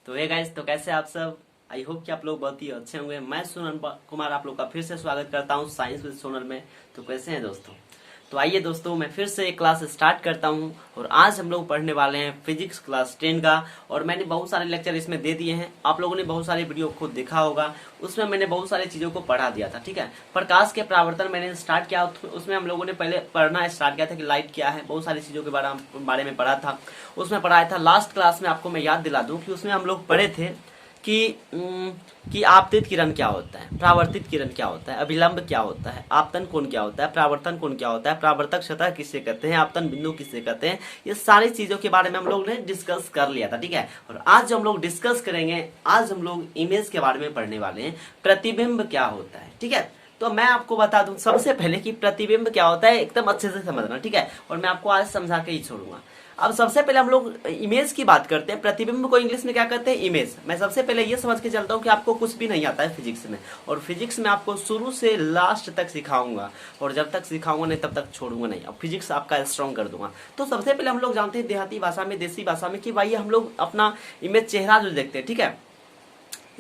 तो hey guys, तो कैसे आप सब। आई होप कि आप लोग बहुत ही अच्छे होंगे। मैं सोनल कुमार आप लोग का फिर से स्वागत करता हूँ साइंस विद सोनल में। तो कैसे हैं दोस्तों। तो आइए दोस्तों, मैं फिर से एक क्लास स्टार्ट करता हूँ और आज हम लोग पढ़ने वाले हैं फिजिक्स क्लास 10 का। और मैंने बहुत सारे लेक्चर इसमें दे दिए हैं, आप लोगों ने बहुत सारे वीडियो खुद देखा होगा। उसमें मैंने बहुत सारी चीज़ों को पढ़ा दिया था। ठीक है, प्रकाश के परावर्तन मैंने स्टार्ट किया, उसमें हम लोगों ने पहले पढ़ना स्टार्ट किया था कि लाइट क्या है, बहुत सारी चीज़ों के बारे में पढ़ा था। उसमें पढ़ाया था लास्ट क्लास में, आपको मैं याद दिला दूं कि उसमें हम लोग पढ़े थे कि आपतित किरण क्या होता है, परावर्तित किरण क्या होता है, अभिलंब क्या होता है, आपतन कोण क्या होता है, परावर्तन कोण क्या होता है, परावर्तक सतह किसे कहते हैं, आपतन बिंदु किसे कहते हैं। ये सारी चीजों के बारे में हम लोग ने डिस्कस कर लिया था। ठीक है, और आज जो हम लोग डिस्कस करेंगे, आज हम लोग इमेज के बारे में पढ़ने वाले हैं, प्रतिबिंब क्या होता है। ठीक है, तो मैं आपको बता दूं सबसे पहले कि प्रतिबिंब क्या होता है, एकदम अच्छे से समझना। ठीक है, और मैं आपको आज समझा के ही छोड़ूंगा। अब सबसे पहले हम लोग इमेज की बात करते हैं। प्रतिबिंब को इंग्लिश में क्या कहते हैं, इमेज। मैं सबसे पहले ये समझ के चलता हूँ कि आपको कुछ भी नहीं आता है फिजिक्स में, और फिजिक्स में आपको शुरू से लास्ट तक सिखाऊंगा, और जब तक सिखाऊंगा नहीं तब तक छोड़ूंगा नहीं। अब फिजिक्स आपका स्ट्रॉन्ग कर दूंगा। तो सबसे पहले हम लोग जानते हैं देहाती भाषा में, देसी भाषा में, कि भाई हम लोग अपना इमेज, चेहरा जो देखते हैं, ठीक है,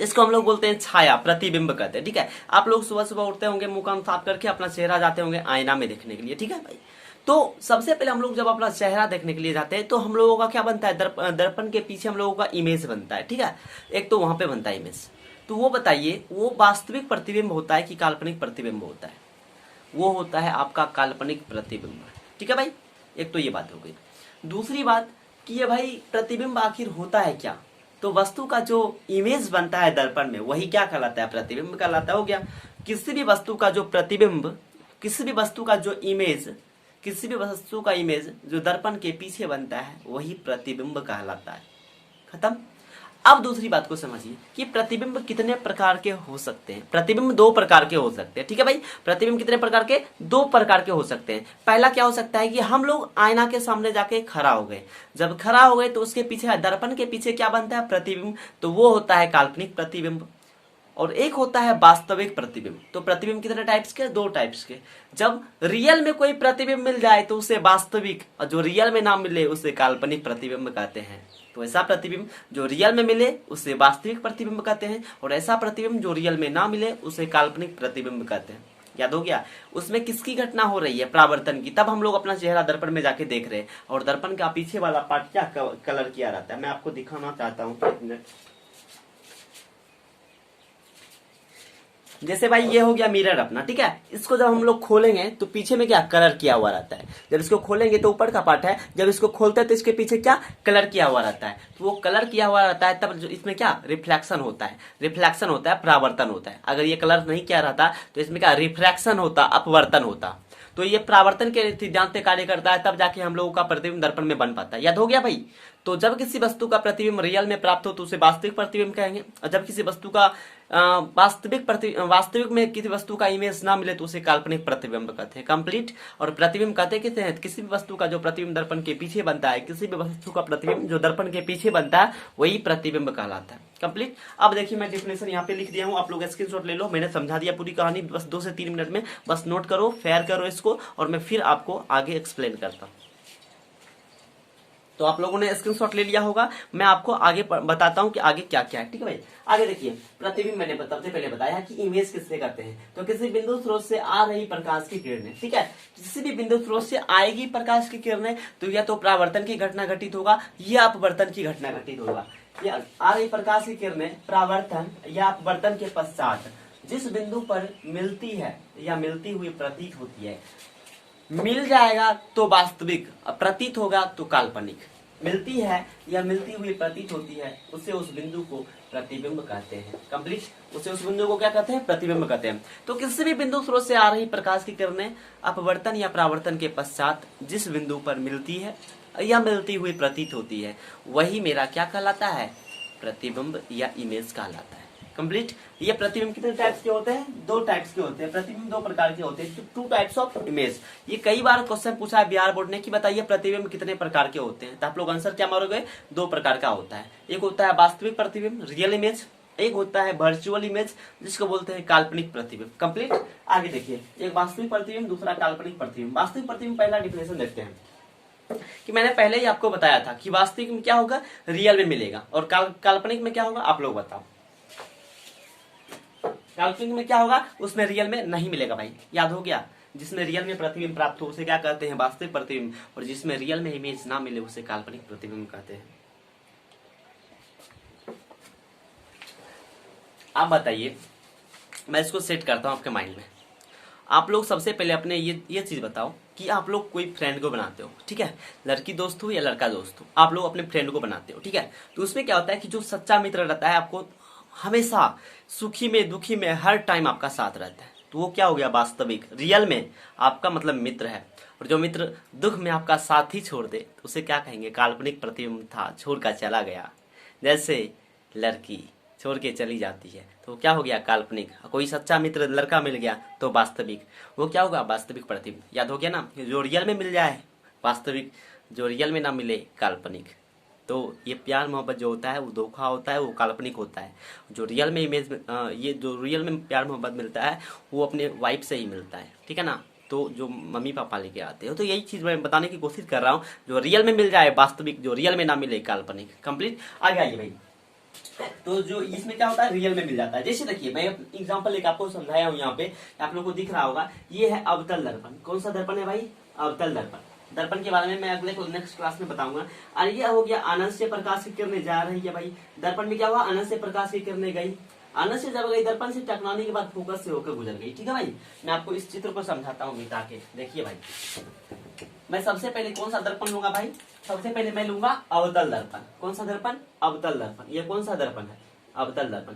इसको हम लोग बोलते हैं छाया, प्रतिबिंब कहते हैं। ठीक है, आप लोग सुबह सुबह उठते होंगे, मुंह कान साफ करके अपना चेहरा जाते होंगे आईना में देखने के लिए। ठीक है भाई, तो सबसे पहले हम लोग जब अपना चेहरा देखने के लिए जाते हैं तो हम लोगों का क्या बनता है, दर्पण के पीछे हम लोगों का इमेज बनता है। ठीक है, एक तो वहां पे बनता है इमेज। तो वो बताइए, वो वास्तविक प्रतिबिंब होता है कि काल्पनिक प्रतिबिंब होता है। वो होता है आपका काल्पनिक प्रतिबिंब। ठीक है भाई, एक तो ये बात हो गई। दूसरी बात कि ये भाई प्रतिबिंब आखिर होता है क्या। तो वस्तु का जो इमेज बनता है दर्पण में, वही क्या कहलाता है, प्रतिबिंब कहलाता है। हो गया। किसी भी वस्तु का जो प्रतिबिंब, किसी भी वस्तु का जो इमेज, किसी भी वस्तु का इमेज जो दर्पण के पीछे बनता है, वही प्रतिबिंब कहलाता है। खत्म। अब दूसरी बात को समझिए कि प्रतिबिंब कितने प्रकार के हो सकते हैं। प्रतिबिंब दो प्रकार के हो सकते हैं। ठीक है भाई, प्रतिबिंब कितने प्रकार के, दो प्रकार के हो सकते हैं। पहला क्या हो सकता है कि हम लोग आईना के सामने जाके खड़ा हो गए, जब खड़ा हो गए तो उसके पीछे, दर्पण के पीछे क्या बनता है, प्रतिबिंब। तो वो होता है काल्पनिक प्रतिबिंब। और एक होता है वास्तविक प्रतिबिंब। तो प्रतिबिंब कितने टाइप्स के, दो टाइप्स के। जब रियल में कोई प्रतिबिंब मिल जाए तो उसे वास्तविक, और जो रियल में ना मिले उसे काल्पनिक प्रतिबिंब कहते हैं। तो ऐसा प्रतिबिंब जो रियल में मिले उसे वास्तविक प्रतिबिंब कहते हैं, और ऐसा प्रतिबिंब जो रियल में ना मिले उसे काल्पनिक प्रतिबिंब कहते हैं। याद हो गया। उसमें किसकी घटना हो रही है, परावर्तन की। तब हम लोग अपना चेहरा दर्पण में जाके देख रहे हैं, और दर्पण का पीछे वाला पार्ट क्या कलर किया रहता है, मैं आपको दिखाना चाहता हूँ। एक मिनट। जैसे भाई ये हो गया मिरर अपना। ठीक है, इसको जब हम लोग खोलेंगे तो पीछे में क्या कलर किया हुआ रहता है। जब इसको खोलेंगे तो ऊपर का पार्ट है, जब इसको खोलते हैं तो इसके पीछे क्या कलर किया हुआ रहता है। तो वो कलर किया हुआ रहता है, तब इसमें क्या रिफ्लेक्शन होता है, रिफ्लेक्शन होता है, परावर्तन होता है। अगर ये कलर नहीं किया रहता तो इसमें क्या रिफ्रैक्शन होता, अपवर्तन होता। तो ये परावर्तन के सिद्धांत से कार्य करता है, तब जाके हम लोगों का प्रतिबिंब दर्पण में बन पाता है। याद हो गया भाई। तो जब किसी वस्तु का प्रतिबिंब रियल में प्राप्त हो तो उसे वास्तविक प्रतिबिंब कहेंगे, और जब किसी वस्तु का वास्तविक में किसी वस्तु का इमेज ना मिले तो उसे काल्पनिक प्रतिबिंब कहते हैं। कंप्लीट। और प्रतिबिंब कहते हैं किसे हैं, किसी भी वस्तु का जो प्रतिबिंब दर्पण के पीछे बनता है, किसी भी वस्तु का प्रतिबिंब जो दर्पण के पीछे बनता है, वही प्रतिबिंब कहलाता है। कंप्लीट। अब देखिए, मैं डेफिनेशन यहाँ पे लिख दिया हूँ, आप लोग स्क्रीनशॉट ले लो। मैंने समझा दिया पूरी कहानी, बस 2 से 3 मिनट में बस नोट करो, फेयर करो इसको, और मैं फिर आपको आगे एक्सप्लेन करता हूँ। तो आप लोगों ने स्क्रीनशॉट ले लिया होगा, मैं आपको आगे बताता हूँ कि आगे क्या क्या है। ठीक है भाई, आगे देखिए। प्रतिबिंब मैंने सबसे पहले बताया कि इमेज किससे करते हैं, तो किसी बिंदु स्रोत से आ रही प्रकाश की किरणें। ठीक है, किसी भी बिंदु स्रोत से आएगी प्रकाश की किरणें, तो या तो परावर्तन की घटना घटित होगा या अपवर्तन की घटना घटित होगा। या आ रही प्रकाश की किरणें परावर्तन या अपवर्तन के पश्चात जिस बिंदु पर मिलती है या मिलती हुई प्रतीत होती है, मिल जाएगा तो वास्तविक, प्रतीत होगा तो काल्पनिक। मिलती है या मिलती हुई प्रतीत होती है, उसे उस बिंदु को प्रतिबिंब कहते हैं। कंप्लीट। उसे उस बिंदु को क्या कहते हैं, प्रतिबिंब कहते हैं। तो किसी भी बिंदु स्रोत से आ रही प्रकाश की किरणें अपवर्तन या परावर्तन के पश्चात जिस बिंदु पर मिलती है या मिलती हुई प्रतीत होती है, वही मेरा क्या कहलाता है, प्रतिबिंब या इमेज कहलाता है। कंप्लीट। ये प्रतिबिंब कितने टाइप्स के होते हैं, दो टाइप्स के होते हैं। प्रतिबिंब दो प्रकार के होते हैं, 2 टाइप्स ऑफ इमेज। ये कई बार क्वेश्चन पूछा है बिहार बोर्ड ने कि बताइए प्रतिबिंब कितने प्रकार के होते हैं, तो आप लोग आंसर क्या मारोगे, 2 प्रकार का होता है। एक होता है वास्तविक प्रतिबिंब, रियल इमेज, एक होता है वर्चुअल इमेज, जिसको बोलते हैं काल्पनिक प्रतिबिंब। कंप्लीट। आगे देखिए, एक वास्तविक प्रतिबिंब, दूसरा काल्पनिक प्रतिबिंब। वास्तविक प्रतिबिंब पहला डिफिनेशन देखते हैं। कि मैंने पहले ही आपको बताया था कि वास्तविक में क्या होगा, रियल में मिलेगा, और काल्पनिक में क्या होगा, आप लोग बताओ। काल्पनिक में क्या होगा, उसमें रियल में नहीं मिलेगा भाई, याद हो गया। जिसमें रियल में प्रतिबिंब प्राप्त हो उसे क्या कहते हैं, वास्तविक प्रतिबिंब, और जिसमें रियल में इमेज ना मिले उसे काल्पनिक प्रतिबिंब कहते हैं। आप बताइए, मैं इसको सेट करता हूं आपके माइंड में। आप लोग सबसे पहले अपने ये चीज बताओ कि आप लोग कोई फ्रेंड को बनाते हो, ठीक है, लड़की दोस्त हो या लड़का दोस्त हो, आप लोग अपने फ्रेंड को बनाते हो, ठीक है। तो उसमें क्या होता है कि जो सच्चा मित्र रहता है, आपको हमेशा सुखी में दुखी में हर टाइम आपका साथ रहता है, तो वो क्या हो गया, वास्तविक, रियल में आपका मतलब मित्र है। और जो मित्र दुख में आपका साथ ही छोड़ दे तो उसे क्या कहेंगे, काल्पनिक प्रतिबिंब था, छोड़ कर चला गया। जैसे लड़की छोड़ के चली जाती है तो क्या हो गया, काल्पनिक। कोई सच्चा मित्र लड़का मिल गया तो वास्तविक, वो क्या होगा, वास्तविक प्रतिबिंब। याद हो गया ना, जो रियल में मिल जाए वास्तविक, जो रियल में ना मिले काल्पनिक। तो ये प्यार मोहब्बत जो होता है वो धोखा होता है, वो काल्पनिक होता है। जो रियल में ये जो रियल में प्यार मोहब्बत मिलता है वो अपने वाइफ से ही मिलता है, ठीक है ना। तो जो मम्मी पापा लेके आते हो, तो यही चीज मैं बताने की कोशिश कर रहा हूँ, जो रियल में मिल जाए वास्तविक, जो रियल में ना मिले काल्पनिक। कंप्लीट, आगे आइए भाई। तो जो इसमें क्या होता है, रियल में मिल जाता है। जैसे देखिए, मैं एग्जांपल लेकर आपको समझाया हूँ, यहाँ पे आप लोगों को दिख रहा होगा, ये है अवतल दर्पण। कौन सा दर्पण है भाई, अवतल दर्पण। दर्पण के बारे में मैं अगले नेक्स्ट क्लास में बताऊंगा। और ये हो गया, अनंत से प्रकाश की किरणें जा रही है भाई, दर्पण में क्या हुआ, अनंत से प्रकाश की किरणें गई, अनंत से जब गई दर्पण से टकराने के बाद फोकस से होकर गुजर गई, ठीक है भाई। मैं आपको इस चित्र को समझाता हूँ मिटा के, देखिए भाई। मैं सबसे पहले कौन सा दर्पण लूंगा भाई, सबसे पहले मैं लूंगा अवतल दर्पण। कौन सा दर्पण, अवतल दर्पण। ये कौन सा दर्पण है, अवतल दर्पण।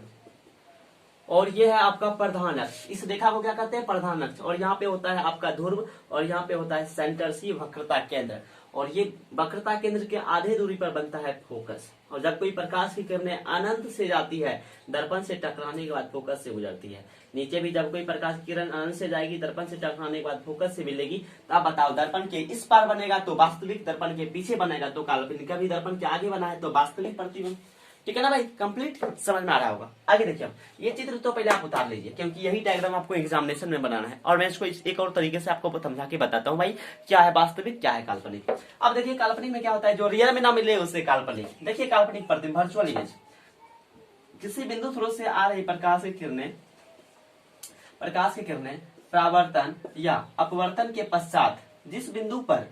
और ये है आपका प्रधान अक्ष, इस रेखा को क्या कहते हैं, प्रधान अक्ष। और यहाँ पे होता है आपका ध्रुव, और यहाँ पे होता है सेंटर सी, वक्रता केंद्र। और ये वक्रता केंद्र के आधे दूरी पर बनता है फोकस। और जब कोई प्रकाश की किरणें अनंत से जाती है, दर्पण से टकराने के बाद फोकस से गुजरती है। नीचे भी जब कोई प्रकाश की किरण अनंत से जाएगी, दर्पण से टकराने के बाद फोकस से मिलेगी, तो आप बताओ, दर्पण के इस पार बनेगा तो वास्तविक, दर्पण के पीछे बनेगा तो काल्पनिक, कभी दर्पण के आगे बना है तो वास्तविक प्रतिबिंब। ठीक है ना भाई, कंप्लीट समझ में आ रहा होगा। आगे देखिए, ये चित्र तो पहले आप उतार लीजिए, क्योंकि यही डायग्राम आपको एग्जामिनेशन में बनाना है। और मैं इसको एक और तरीके से आपको समझा के बताता हूँ भाई, क्या है वास्तविक, क्या है काल्पनिक। अब देखिए, काल्पनिक में क्या होता है, जो रियल में ना मिले उसे काल्पनिक। देखिए, काल्पनिक प्रतिबिंब, वर्चुअल इमेज। किसी बिंदु स्रोत से आ रही प्रकाश की किरणें परावर्तन या अपवर्तन के पश्चात जिस बिंदु पर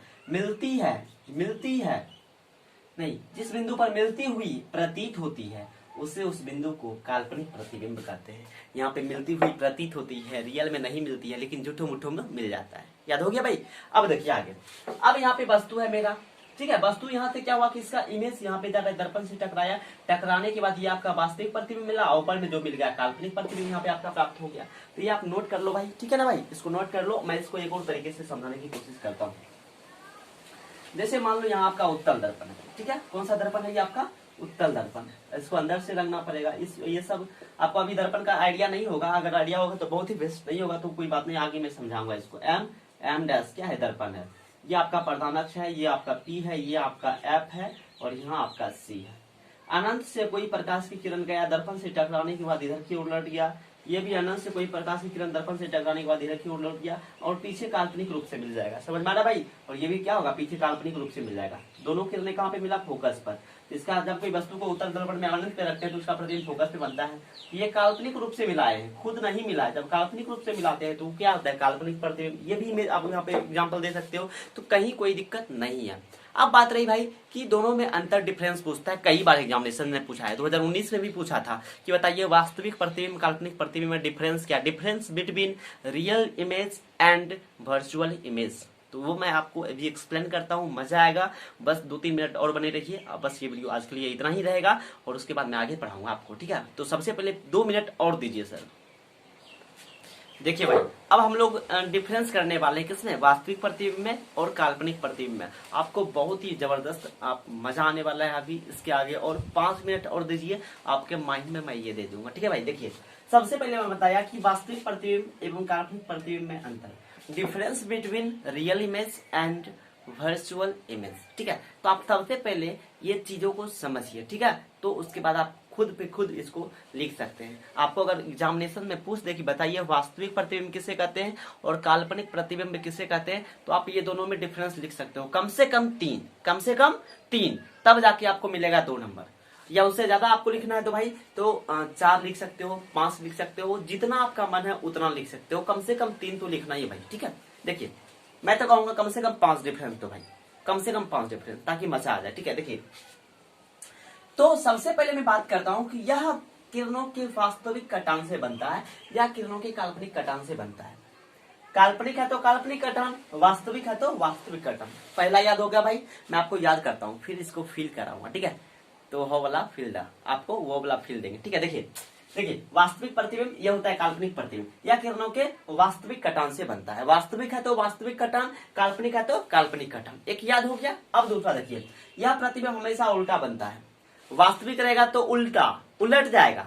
मिलती हुई प्रतीत होती है, उसे उस बिंदु को काल्पनिक प्रतिबिंब कहते हैं। यहाँ पे मिलती हुई प्रतीत होती है, रियल में नहीं मिलती है, लेकिन झूठो मुठो में मिल जाता है। याद हो गया भाई। अब देखिए आगे, अब यहाँ पे वस्तु है मेरा, ठीक है। वस्तु यहाँ से क्या हुआ कि इसका इमेज यहाँ पे दर्पण से टकराया, टकराने के बाद ये आपका वास्तविक प्रतिबिंब मिला, ऊपर में जो मिल गया काल्पनिक प्रतिबिंब यहाँ पे आपका प्राप्त हो गया। तो ये आप नोट कर लो भाई, ठीक है ना भाई, इसको नोट कर लो। मैं इसको एक और तरीके से समझाने की कोशिश करता हूँ। जैसे मान लो यहाँ आपका उत्तल दर्पण है, ठीक है। कौन सा दर्पण है ये आपका, उत्तल दर्पण। इसको अंदर से रंगना पड़ेगा। ये सब आपको अभी दर्पण का आइडिया नहीं होगा, अगर आइडिया होगा तो बहुत ही बेस्ट, नहीं होगा तो कोई बात नहीं, आगे मैं समझाऊंगा इसको। एम डैश क्या है, दर्पण है। ये आपका प्रधान अक्ष है, ये आपका पी है, ये आपका एफ है, और यहाँ आपका सी है। अनंत से कोई प्रकाश की किरण गया, दर्पण से टकराने के बाद इधर की ओर लौट गया। ये भी अनंत से कोई प्रकाश की किरण दर्पण से टकराने के बाद इधर की ओर लौट गया, और पीछे काल्पनिक रूप से मिल जाएगा। समझ में आ रहा भाई। और ये भी क्या होगा, पीछे काल्पनिक रूप से मिल जाएगा। दोनों किरणें कहाँ पे मिला, फोकस पर। इसका जब कोई वस्तु को उत्तल दर्पण में अनंत पे रखते हैं तो उसका प्रतिबिंब फोकस पे बनता है। ये काल्पनिक रूप से मिलाए हैं, खुद नहीं मिला है। जब काल्पनिक रूप से मिलाते हैं तो क्या होता है, काल्पनिक प्रतिबिंब। ये भी आप यहाँ पे एग्जाम्पल दे सकते हो, तो कहीं कोई दिक्कत नहीं है। अब बात रही भाई कि दोनों में अंतर, डिफरेंस पूछता है, कई बार एग्जामिनेशन में पूछा है, 2019 में भी पूछा था कि बताइए वास्तविक प्रतिबिंब काल्पनिक प्रतिबिंब में डिफरेंस क्या, difference between real image and virtual image. तो वो मैं आपको अभी एक्सप्लेन करता हूँ, मजा आएगा। बस 2-3 मिनट और बने रहिए। अब बस ये वीडियो आज के लिए इतना ही रहेगा, और उसके बाद मैं आगे पढ़ाऊंगा आपको, ठीक है। तो सबसे पहले 2 मिनट और दीजिए सर। देखिए भाई, अब हम लोग डिफरेंस करने वाले हैं किसमें, वास्तविक प्रतिबिंब में और काल्पनिक प्रतिबिंब में। आपको बहुत ही जबरदस्त आप मजा आने वाला है अभी इसके आगे। और 5 मिनट और दीजिए, आपके माइंड में मैं ये दे दूंगा, ठीक है भाई। देखिए, सबसे पहले मैं बताया कि वास्तविक प्रतिबिंब एवं काल्पनिक प्रतिबिंब में अंतर, difference between real image and virtual image, ठीक है। तो आप सबसे पहले ये चीजों को समझिए, ठीक है। तो उसके बाद आप खुद पे खुद इसको लिख सकते हैं। आपको अगर एग्जामिनेशन में पूछ दे कि बताइए वास्तविक प्रतिबिंब किसे कहते हैं और काल्पनिक प्रतिबिंब किसे कहते हैं, तो आप ये दोनों में डिफरेंस लिख सकते हो, कम से कम तीन, तब जाके आपको मिलेगा 2 नंबर। या उससे ज्यादा आपको लिखना है तो भाई तो 4 लिख सकते हो, 5 लिख सकते हो, जितना आपका मन है उतना लिख सकते हो, कम से कम 3 तो लिखना ही है भाई। ठीक है, देखिए मैं तो कहूंगा कम से कम 5 डिफरेंस, तो भाई कम से कम 5 डिफरेंस, ताकि मजा आ जाए। ठीक है, देखिए तो सबसे पहले मैं बात करता हूं कि यह किरणों के वास्तविक कटान से बनता है या किरणों के काल्पनिक कटान से बनता है। काल्पनिक है तो काल्पनिक कटान, वास्तविक है तो वास्तविक कटान। पहला याद हो गया भाई, मैं आपको याद करता हूं, फिर इसको फील कराऊंगा। ठीक है, तो वो वाला फील्ड आपको वो वाला फील देंगे। ठीक है, देखिए वास्तविक प्रतिबिंब यह होता है काल्पनिक प्रतिबिंब, या किरणों के वास्तविक कटान से बनता है। वास्तविक है तो वास्तविक कटान, काल्पनिक है तो काल्पनिक कटान। एक याद हो गया। अब दूसरा देखिए, यह प्रतिबिंब हमेशा उल्टा बनता है। वास्तविक रहेगा तो उलट जाएगा,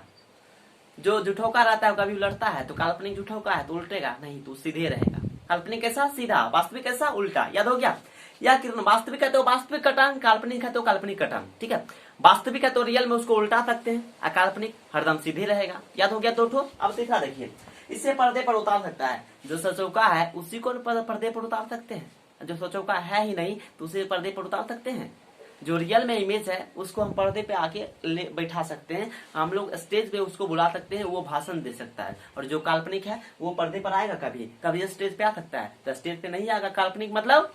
जो जुठोका रहता है कभी उलटता है, तो काल्पनिक जुठोका है तो उल्टेगा नहीं, तो सीधे रहेगा। काल्पनिक कैसा सीधा, वास्तविक कैसा उल्टा। याद हो गया। या किरण वास्तविक है तो वास्तविक कटान, काल्पनिक है तो काल्पनिक कटान। ठीक है, वास्तविक है तो रियल में उसको उल्टा सकते हैं, अकाल्पनिक हरदम सीधे रहेगा। याद हो गया 2 ठो। अब तीसरा देखिए, इसे पर्दे पर उतार सकता है, जो सचौका है उसी को पर्दे पर उतार सकते हैं, जो सचौका है ही नहीं तो उसे पर्दे पर उतार सकते हैं। जो रियल में इमेज है उसको हम पर्दे पे आके बैठा सकते हैं, हम लोग स्टेज पे उसको बुला सकते हैं, वो भाषण दे सकता है। और जो काल्पनिक है वो पर्दे पर आएगा, कभी स्टेज पे आ सकता है, तो स्टेज पे नहीं आएगा। काल्पनिक मतलब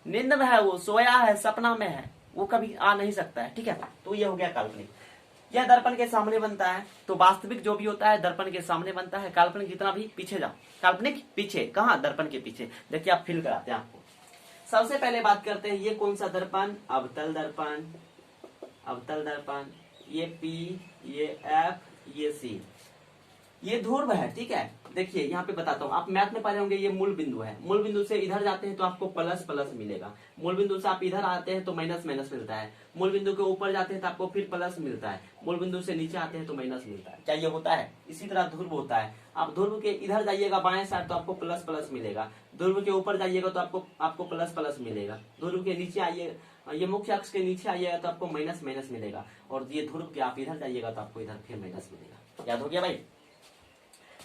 नींद में है, वो सोया है, सपना में है, वो कभी आ नहीं सकता है। ठीक है, तो ये हो गया काल्पनिक। यह दर्पण के सामने बनता है, तो वास्तविक जो भी होता है दर्पण के सामने बनता है। काल्पनिक जितना भी पीछे जाओ, काल्पनिक पीछे कहाँ, दर्पण के पीछे। देखिए आप फील कराते हैं आपको। सबसे पहले बात करते हैं, ये कौन सा दर्पण, अवतल दर्पण, ये P, ये F, ये C, ये ध्रुव है। ठीक है, देखिए यहाँ पे बताता हूँ, आप मैथ में पढ़े होंगे, ये मूल बिंदु है। मूल बिंदु से इधर जाते हैं तो आपको प्लस प्लस मिलेगा, मूल बिंदु से आप इधर आते हैं तो माइनस माइनस मिलता है, मूल बिंदु के ऊपर जाते हैं तो आपको फिर प्लस मिलता है, मूल बिंदु से नीचे आते हैं तो माइनस मिलता है। क्या ये होता है? इसी तरह ध्रुव होता है। आप ध्रुव के इधर जाइएगा बाएं साइड तो आपको प्लस प्लस मिलेगा, ध्रुव के ऊपर जाइएगा तो आपको प्लस प्लस मिलेगा, ध्रुव के नीचे आइए, ये मुख्य अक्ष के नीचे आइएगा तो आपको माइनस माइनस मिलेगा, और ये ध्रुव के आप इधर जाइएगा तो आपको इधर फिर माइनस मिलेगा। याद हो गया भाई।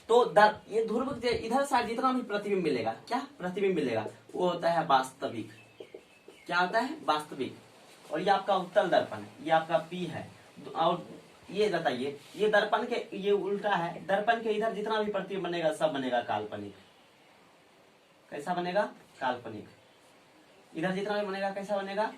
तो ये ध्रुव के इधर साइड जितना भी प्रतिबिंब मिलेगा, क्या प्रतिबिंब मिलेगा, वो होता है वास्तविक। क्या होता है? वास्तविक। और ये आपका उत्तल दर्पण, ये आपका P है। और ये बताइए, ये दर्पण के ये उल्टा है, दर्पण के इधर जितना भी प्रतिबिंब बनेगा सब बनेगा काल्पनिक। कैसा बनेगा? काल्पनिक। इधर जितना भी बनेगा कैसा बनेगा?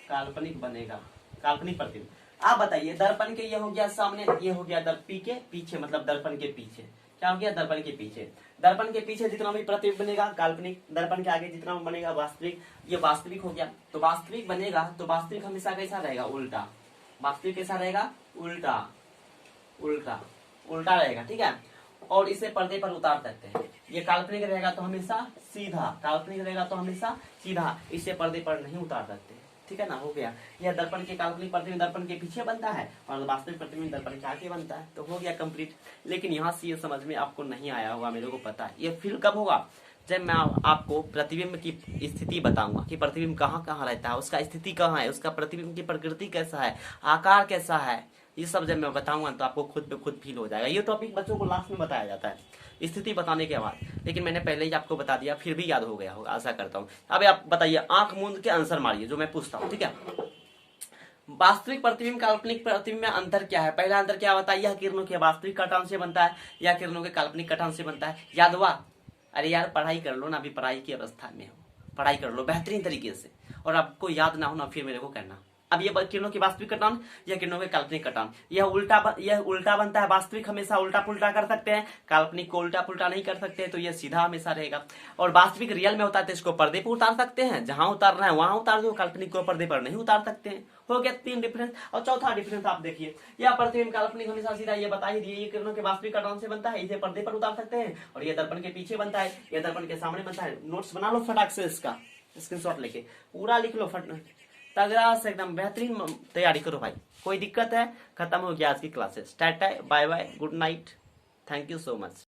काल्पनिक बनेगा, काल्पनिक प्रतिबिंब। आप बताइए, दर्पण के ये हो गया सामने, ये हो गया P के पीछे, मतलब दर्पण के पीछे। क्या हो गया? दर्पण के पीछे। दर्पण के पीछे जितना भी प्रतिबिंब बनेगा काल्पनिक, दर्पण के आगे जितना भी बनेगा वास्तविक। ये वास्तविक हो गया। तो वास्तविक बनेगा तो वास्तविक हमेशा कैसा रहेगा? उल्टा। वास्तविक कैसा रहेगा? उल्टा, उल्टा, उल्टा रहेगा। ठीक है, और इसे पर्दे पर उतार सकते हैं। ये काल्पनिक रहेगा तो हमेशा सीधा, काल्पनिक रहेगा तो हमेशा सीधा, इसे पर्दे पर नहीं उतार सकते। ठीक है ना, हो गया। यह दर्पण के काल्पनिक प्रतिबिंब दर्पण के पीछे बनता है और वास्तविक प्रतिबिंब दर्पण के आगे बनता है। तो हो गया कंप्लीट। लेकिन यहाँ से ये समझ में आपको नहीं आया होगा, मेरे को पता है। ये फील कब होगा? जब मैं आपको प्रतिबिंब की स्थिति बताऊंगा कि प्रतिबिंब कहाँ कहाँ रहता है, उसका स्थिति कहाँ है, उसका प्रतिबिंब की प्रकृति कैसा है, आकार कैसा है, ये सब जब मैं बताऊंगा तो आपको खुद पे खुद फील हो जाएगा। ये टॉपिक बच्चों को लास्ट में बताया जाता है, स्थिति बताने के बाद, लेकिन मैंने पहले ही आपको बता दिया, फिर भी याद हो गया होगा, आशा करता हूँ। अब आप बताइए, आंख मूंद के आंसर मारिए जो मैं पूछता हूँ। ठीक है, वास्तविक प्रतिबिंब काल्पनिक प्रतिबिंब में अंतर क्या है? पहला अंतर क्या बताइए? यह किरणों के वास्तविक कटान से बनता है या किरणों के काल्पनिक कटान से बनता है? याद हुआ? अरे यार पढ़ाई कर लो ना, अभी पढ़ाई की अवस्था में हो, पढ़ाई कर लो बेहतरीन तरीके से, और आपको याद ना हो ना फिर मेरे को कहना। अब ये किरणों की वास्तविक कटान या किरणों के काल्पनिक कटान, यह उल्टा बनता है। वास्तविक हमेशा उल्टा पुल्टा कर सकते हैं, काल्पनिक को उल्टा पुल्टा नहीं कर सकते, तो यह सीधा हमेशा रहेगा। और वास्तविक रियल में होता है तो इसको पर्दे पर उतार सकते हैं, जहां उतारना है वहां उतार दो, काल्पनिक को पर्दे पर नहीं उतार सकते हैं। हो गया 3 डिफरेंस। और चौथा डिफरेंस आप देखिए, यह प्रतिबिंब काल्पनिक हमेशा सीधा, ये बता ही दिए, ये किरणों के वास्तविक कटान से बनता है, इसे पर्दे पर उतार सकते हैं, और ये दर्पण के पीछे बनता है, यह दर्पण के सामने बनता है। नोट्स बना लो फटाक से, इसका स्क्रीनशॉट लेके पूरा लिख लो, तगड़ा से एकदम बेहतरीन तैयारी करो भाई। कोई दिक्कत है? खत्म हो गया आज की classes. Tata, bye bye, good night, thank you so much.